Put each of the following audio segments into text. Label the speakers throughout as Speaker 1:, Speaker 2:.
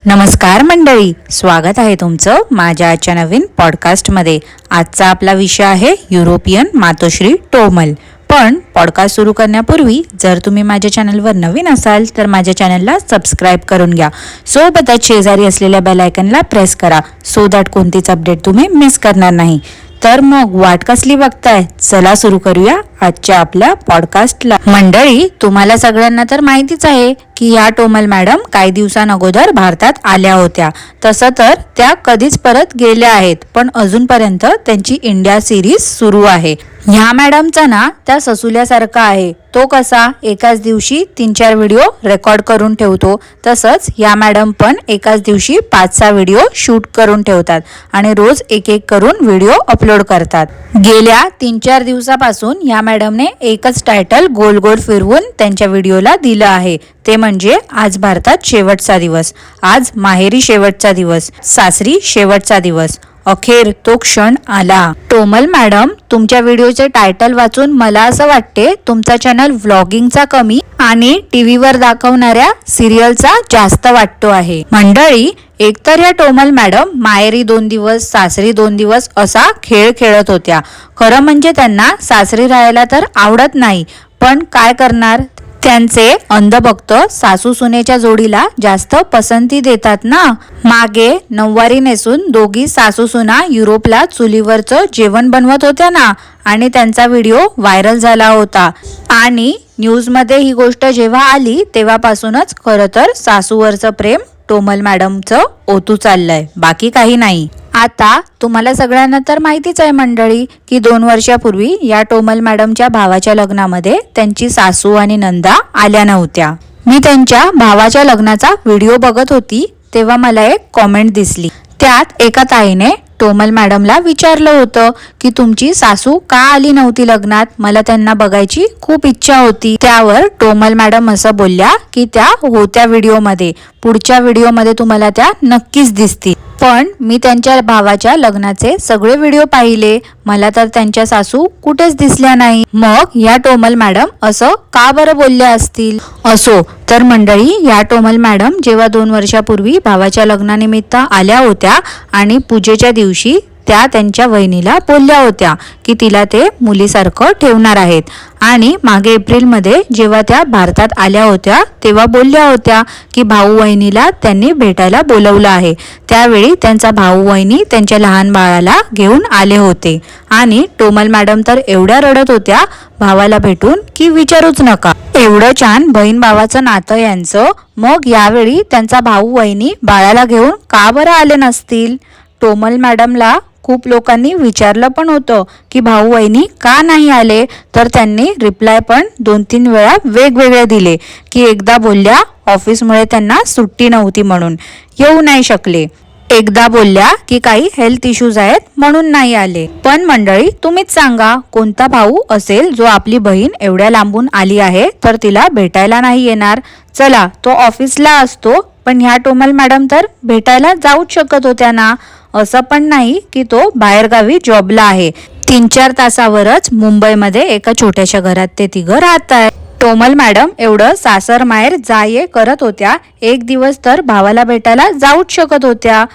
Speaker 1: नमस्कार मंडळी, स्वागत आहे तुमचं माझ्या आजच्या नवीन पॉडकास्टमध्ये. आजचा आपला विषय आहे युरोपियन मातोश्री टोमल. पण पॉडकास्ट सुरू करण्यापूर्वी जर तुम्ही माझ्या चॅनलवर नवीन असाल तर माझ्या चॅनलला सबस्क्राईब करून घ्या. सोबतच शेजारी असलेल्या बेल आयकनला प्रेस करा सो दॅट कोणतीच अपडेट तुम्ही मिस करणार नाही. तर मग वाट कसली बघताय, चला सुरू करूया आजच्या आपल्या पॉडकास्टला. मंडळी, तुम्हाला सगळ्यांना तर माहितीच आहे की या टोमल मॅडम काही दिवसांअगोदर भारतात आल्या होत्या. तसं तर त्या कधीच परत गेल्या आहेत, पण अजूनपर्यंत त्यांची इंडिया सिरीज सुरू आहे. ह्या मॅडमचा ना त्या ससुल्यासारखा आहे. तो कसा एकाच दिवशी 3-4 व्हिडिओ रेकॉर्ड करून ठेवतो, तसंच या मॅडम पण एकाच दिवशी 5-6 व्हिडिओ शूट करून ठेवतात आणि रोज एक करून व्हिडिओ अपलोड करतात. गेल्या 3-4 दिवसापासून या मॅडमने एकच टायटल गोल गोल फिरवून त्यांच्या व्हिडिओला दिलं आहे. ते म्हणजे आज भारतात शेवटचा दिवस, आज माहेरी शेवटचा दिवस, सासरी शेवटचा दिवस, अखेर तो क्षण आला. टोमल मॅडम, तुमच्या व्हिडिओचे टायटल वाचून मला असं वाटते तुमचा चॅनल व्लॉगिंगचा कमी आणि टीव्हीवर दाखवणाऱ्या सिरियलचा जास्त वाटतो आहे. मंडळी, एकतर या टोमल मॅडम माहेरी 2 दिवस सासरी 2 दिवस असा खेळ खेळत होत्या. खरं म्हणजे त्यांना सासरी राहायला तर आवडत नाही, पण काय करणार, त्यांचे अंधभक्त सासू सुनेच्या जोडीला जास्त पसंती देतात ना. मागे नऊवारी नेसून दोघी सासू सुना युरोपला चुलीवरचं जेवण बनवत होत्या ना, आणि त्यांचा व्हिडिओ व्हायरल झाला होता. आणि न्यूजमध्ये ही गोष्ट जेव्हा आली तेव्हापासूनच खरं तर सासूवरचं प्रेम टोमल मॅडमचं ओतू चाललंय, बाकी काही नाही. आता तुम्हाला सगळ्यांना तर माहितीच आहे मंडळी की 2 वर्षापूर्वी या टोमल मॅडमच्या भावाच्या लग्नामध्ये त्यांची सासू आणि नंदा आल्या नव्हत्या. मी त्यांच्या भावाच्या लग्नाचा व्हिडिओ बघत होती तेव्हा मला एक कॉमेंट दिसली. त्यात एका ताईने टोमल मॅडमला विचारलं होतं की तुमची सासू का आली नव्हती लग्नात, मला त्यांना बघायची खूप इच्छा होती. त्यावर टोमल मॅडम असं बोलल्या की त्या होत्या व्हिडिओमध्ये, पुढच्या व्हिडिओमध्ये तुम्हाला त्या नक्कीच दिसतील. पण मी त्यांच्या भावाच्या लग्नाचे सगळे व्हिडिओ पाहिले, मला तर त्यांच्या सासू कुठेच दिसल्या नाही. मग या टोमल मॅडम असं का बरं बोलल्या असतील. असो तर मंडळी, या टोमल मॅडम जेव्हा 2 वर्षापूर्वी भावाच्या लग्नानिमित्त आल्या होत्या आणि पूजेच्या दिवशी त्या त्यांच्या वहिनीला बोलल्या होत्या की तिला ते मुलीसारखं ठेवणार आहेत. आणि मागे एप्रिलमध्ये जेव्हा त्या भारतात आल्या होत्या तेव्हा बोलल्या होत्या की भाऊ वहिनीला त्यांनी भेटायला बोलवलं आहे. त्यावेळी त्यांचा भाऊ वहिनी त्यांच्या लहान बाळाला घेऊन आले होते आणि टोमल मॅडम तर एवढ्या रडत होत्या भावाला भेटून की विचारूच नका. एवढं छान बहीण भावाचं नातं यांचं. मग यावेळी त्यांचा भाऊ वहिनी बाळाला घेऊन का बरं आले नसतील. टोमल मॅडमला खूप लोकांनी विचारलं पण होतं की भाऊ वहिनी का नाही आले, तर त्यांनी रिप्लाय पण 2-3 वेळा वेगवेगळे दिले. की एकदा बोलल्या ऑफिसमुळे त्यांना सुट्टी नव्हती म्हणून येऊ नाही शकले, एकदा बोलल्या की काही हेल्थ इश्यूज आहेत म्हणून नाही आले. पण मंडळी, तुम्हीच सांगा कोणता भाऊ असेल जो आपली बहीण एवढ्या लांबून आली आहे तर तिला भेटायला नाही येणार. चला, तो ऑफिसला असतो, पण ह्या टोमल मॅडम तर भेटायला जाऊच शकत होत्या ना. असं पण नाही की तो बाहेरगावी जॉबला आहे. 3-4 तासावरच मुंबईमध्ये एका छोट्याशा घरात ते तिघं राहत आहे. टोमल मॅडम एवढं सासर माहेर जा ये करत होत्या, एक दिवस तर भावाला भेटायला जाऊच शकत होत्या.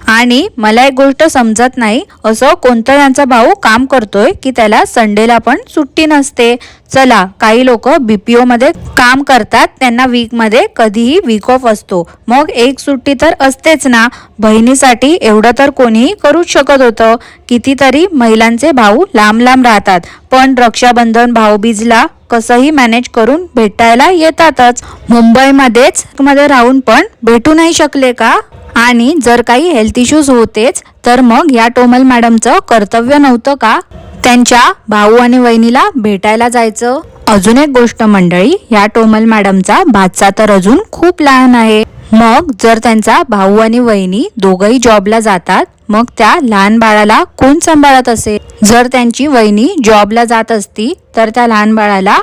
Speaker 1: आणि मला एक गोष्ट समजत नाही, असं कोणतं यांचा भाऊ काम करतोय की त्याला संडेला पण सुट्टी नसते. चला, काही लोक BPO मध्ये काम करतात, त्यांना वीकमध्ये कधीही वीक ऑफ असतो, मग एक सुट्टी तर असतेच ना. बहिणीसाठी एवढं तर कोणीही करूच शकत होतं. कितीतरी महिलांचे भाऊ लांब लांब राहतात, पण रक्षाबंधन भाऊबीजला कसंही मॅनेज करून भेटायला येतातच. मुंबईमध्येच मध्ये राहून पण भेटू नाही शकले का. आणि जर काही हेल्थ इश्यूज होतेच तर मग या टोमल मॅडमचं कर्तव्य नव्हतं का त्यांच्या भाऊ आणि वहिनीला भेटायला जायचं. अजून एक गोष्ट मंडळी, या टोमल मॅडमचा भाचा तर अजून खूप लहान आहे. मग जर त्यांचा भाऊ आणि वहिनी दोघंही जॉबला जातात, मग त्या लहान बाळाला कोण सांभाळत असेल. जर त्यांची वहिनी जॉबला जात असती तर त्या लहान बाळाला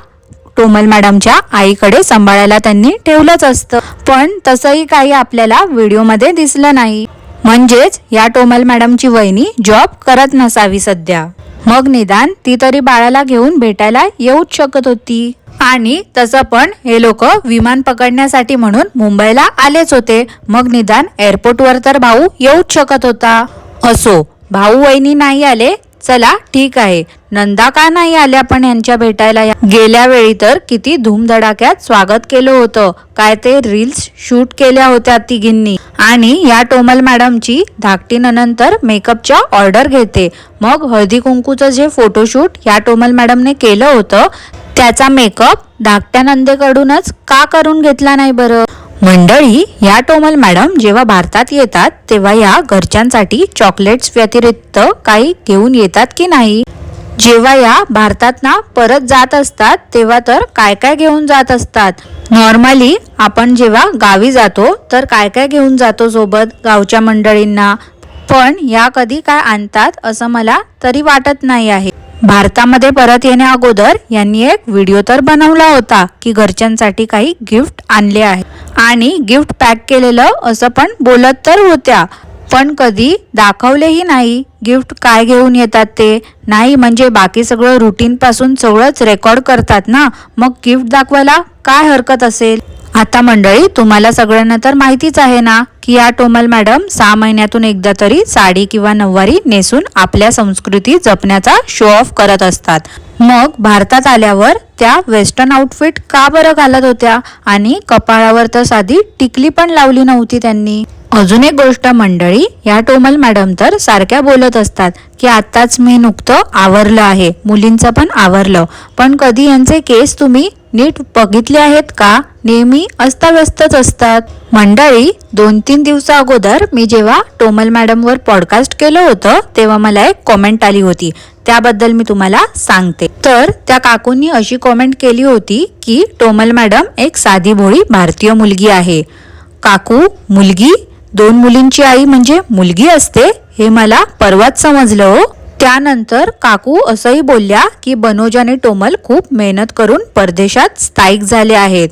Speaker 1: टोमल मॅडमच्या आईकडे सांभाळायला त्यांनी ठेवलंच असतं. पण तसंही काही आपल्याला व्हिडिओमध्ये दिसलं नाही. म्हणजेच या टोमल मॅडमची वहिनी जॉब करत नसावी सध्या. मग निदान ती तरी बाळाला घेऊन भेटायला येऊच शकत होती. आणि तसं पण हे लोक विमान पकडण्यासाठी म्हणून मुंबईला आलेच होते. मग निदान एअरपोर्टवर तर भाऊ येऊच शकत होता. असो, भाऊ वहिनी नाही आले, चला ठीक आहे. नंदा का नाही आल्या पण यांच्या भेटायला? गेल्या वेळी तर किती धूमधडाक्यात स्वागत केलं होतं. काय ते रील्स शूट केल्या होत्या तिघींनी. आणि या टोमल मॅडमची धाकटी नंतर मेकअपच्या ऑर्डर घेते. मग हळदी कुंकूचं जे फोटोशूट या टोमल मॅडमने केलं होतं त्याचा मेकअप धाकट्या नंदेकडूनच का करून घेतला नाही बरं? मंडळी, या टोमल मॅडम जेव्हा भारतात येतात तेव्हा या घरच्यांसाठी चॉकलेट्स व्यतिरिक्त काही घेऊन येतात की नाही? जेव्हा या भारतात ना परत जात असतात तेव्हा तर काय काय घेऊन जात असतात? नॉर्मली आपण जेव्हा गावी जातो तर काय काय घेऊन जातो सोबत गावच्या मंडळींना, पण या कधी काय आणतात असं मला तरी वाटत नाही आहे. भारतामध्ये परत येण्या अगोदर यांनी एक व्हिडिओ तर बनवला होता की घरच्यांसाठी काही गिफ्ट आणले आहे आणि गिफ्ट पॅक केलेलं असं पण बोलत तर होत्या, पण कधी दाखवलेही नाही गिफ्ट काय घेऊन येतात ते. नाही म्हणजे बाकी सगळं रुटीन पासून सगळंच रेकॉर्ड करतात ना, मग गिफ्ट दाखवायला काय हरकत असेल? आता मंडळी, तुम्हाला सगळ्यांना तर माहितीच आहे ना की या टोमल मॅडम 6 महिन्यातून एकदा तरी साडी किंवा नऊवारी नेसून आपल्या संस्कृती जपण्याचा शो ऑफ करत असतात. मग भारतात आल्यावर त्या वेस्टर्न आउटफिट का बरं घालत होत्या? आणि कपाळावर तर साधी टिकली पण लावली नव्हती त्यांनी. अजून एक गोष्ट मंडळी, या टोमल मॅडम तर सारख्या बोलत असतात की आताच मी नुकतं आवरलं आहे, मुलींचं पण आवरलं. पण कधी यांचे केस तुम्ही नीट बघितले आहेत का? नेहमी अस्ताव्यस्तच असतात. मंडळी, 2-3 दिवसा अगोदर मी जेव्हा टोमल मॅडमवर पॉडकास्ट केलं होतं तेव्हा मला एक कॉमेंट आली होती, त्याबद्दल मी तुम्हाला सांगते. तर त्या काकूंनी अशी कॉमेंट केली होती की टोमल मॅडम एक साधी भोळी भारतीय मुलगी आहे. काकू, मुलगी? 2 मुलींची आई म्हणजे मुलगी असते हे मला परवाच समजलं हो. त्यानंतर काकू असंही बोलल्या की बनोज आणि टोमल खूप मेहनत करून परदेशात स्थायिक झाले आहेत.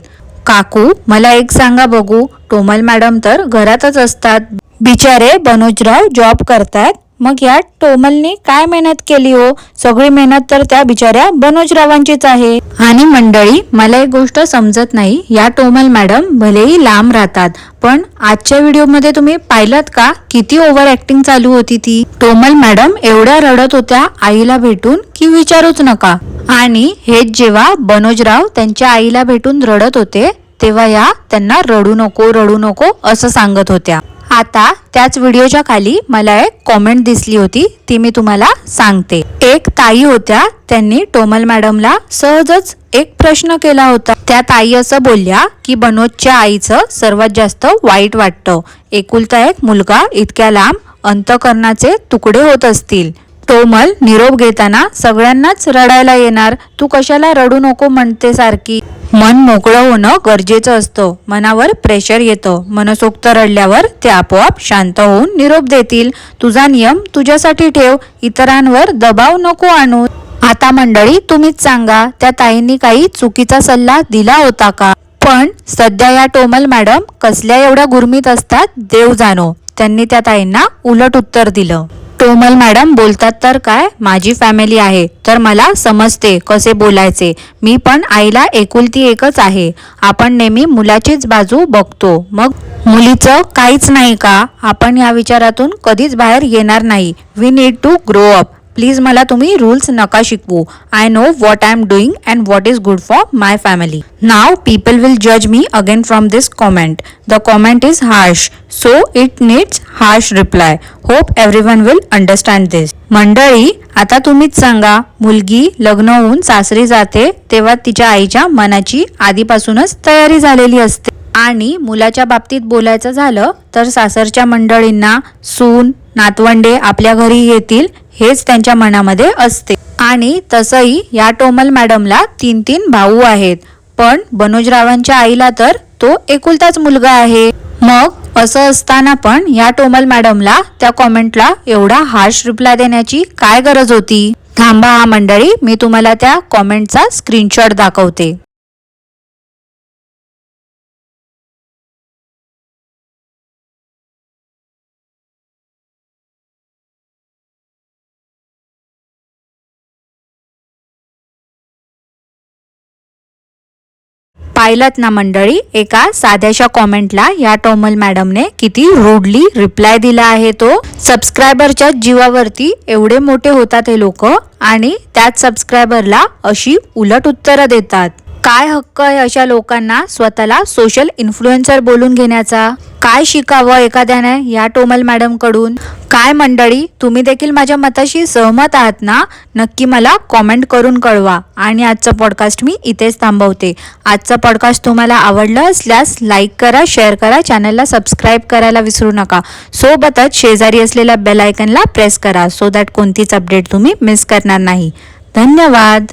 Speaker 1: काकू, मला एक सांगा बघू, टोमल मॅडम तर घरातच असतात, बिचारे बनोजराव जॉब करतात, मग या टोमलनी काय मेहनत केली हो? सगळी मेहनत तर त्या बिचाऱ्या बनोजरावांचीच आहे. आणि मंडळी, मला एक गोष्ट समजत नाही, या टोमल मॅडम भलेही लांब राहतात पण आजच्या व्हिडिओमध्ये तुम्ही पाहिलत का किती ओव्हर ऍक्टिंग चालू होती ती? टोमल मॅडम एवढ्या रडत होत्या आईला भेटून की विचारूच नका. आणि हेच जेव्हा बनोजराव त्यांच्या आईला भेटून रडत होते तेव्हा या त्यांना रडू नको रडू नको असं सांगत होत्या. आता त्याच व्हिडिओच्या खाली मला एक कॉमेंट दिसली होती, ती मी तुम्हाला सांगते. एक ताई होत्या, त्यांनी टोमल मॅडमला सहजच एक प्रश्न केला होता. त्या ताई असं बोलल्या की बनोजच्या आईचं सर्वात जास्त वाईट वाटतं, एकुलता एक मुलगा इतक्या लांब, अंतःकरणाचे तुकडे होत असतील. टोमल निरोप घेताना सगळ्यांनाच रडायला येणार, तू कशाला रडू नको म्हणते सारखी? मन मोकळं होणं गरजेचं असतं, मनावर प्रेशर येतं, मनसोक्त रडल्यावर ते आपोआप शांत होऊन निरोप देतील. तुझा नियम तुझ्यासाठी ठेव, इतरांवर दबाव नको आणू. आता मंडळी, तुम्हीच सांगा, त्या ताईंनी काही चुकीचा सल्ला दिला होता का? पण सध्या या टोमल मॅडम कसल्या एवढ्या गुरमीत असतात देव जाणो, त्यांनी त्या ताईंना उलट उत्तर दिलं. टोमल मॅडम बोलतात तर काय, माझी फॅमिली आहे तर मला समजते कसे बोलायचे, मी पण आईला एकुलती एकच आहे. आपण नेहमी मुलाचीच बाजू बघतो, मग मुलीचं काहीच नाही का? आपण या विचारातून कधीच बाहेर येणार नाही. We need to grow up. Please मला तुम्ही रूल्स नका शिकवू. I know what I am doing and what is good for my family. Now people will जज me again from this comment. The comment is harsh, so it needs harsh reply. Hope everyone will understand this. मंडळी, आता तुम्हीच सांगा, मुलगी लग्न होऊन सासरी जाते तेव्हा तिच्या आईच्या मनाची आधीपासूनच तयारी झालेली असते. आणि मुलाच्या बाबतीत बोलायचं झालं तर सासरच्या मंडळींना सून नातवंडे आपल्या घरी येतील हेच त्यांच्या मनामध्ये असते. आणि तसंही या टोमल मॅडमला 3 भाऊ आहेत, पण बनोजरावांच्या आईला तर तो एकुलताच मुलगा आहे. मग असं असताना पण या टोमल मॅडमला त्या कॉमेंटला एवढा हार्श रिप्लाय देण्याची काय गरज होती? थांबा हा मंडळी, मी तुम्हाला त्या कॉमेंटचा स्क्रीनशॉट दाखवते. पाहिलत ना मंडळी, एका साध्याशा कॉमेंटला या टोमल मॅडमने किती रूडली रिप्लाय दिला आहे. तो सबस्क्रायबरच्या जीवावरती एवढे मोठे होतात हे लोक आणि त्याच सबस्क्रायबरला अशी उलट उत्तरं देतात. काय हक्क आहे अशा लोकांना स्वतःला सोशल इन्फ्लुएन्सर बोलून घेण्याचा? काय शिकावं एखाद्याने या टोमल मॅडम कडून? काय मंडळी, तुम्ही देखील माझ्या मताशी सहमत आहात ना? नक्की मला कॉमेंट करून कळवा. आणि आजचा पॉडकास्ट मी इथेच थांबवते. आजचा पॉडकास्ट तुम्हाला आवडला असल्यास लाईक करा, शेअर करा, चॅनलला सबस्क्राईब करायला विसरू नका. सोबतच शेजारी असलेल्या बेल आयकनला प्रेस करा सो दॅट कोणतीच अपडेट तुम्ही मिस करणार नाही. धन्यवाद.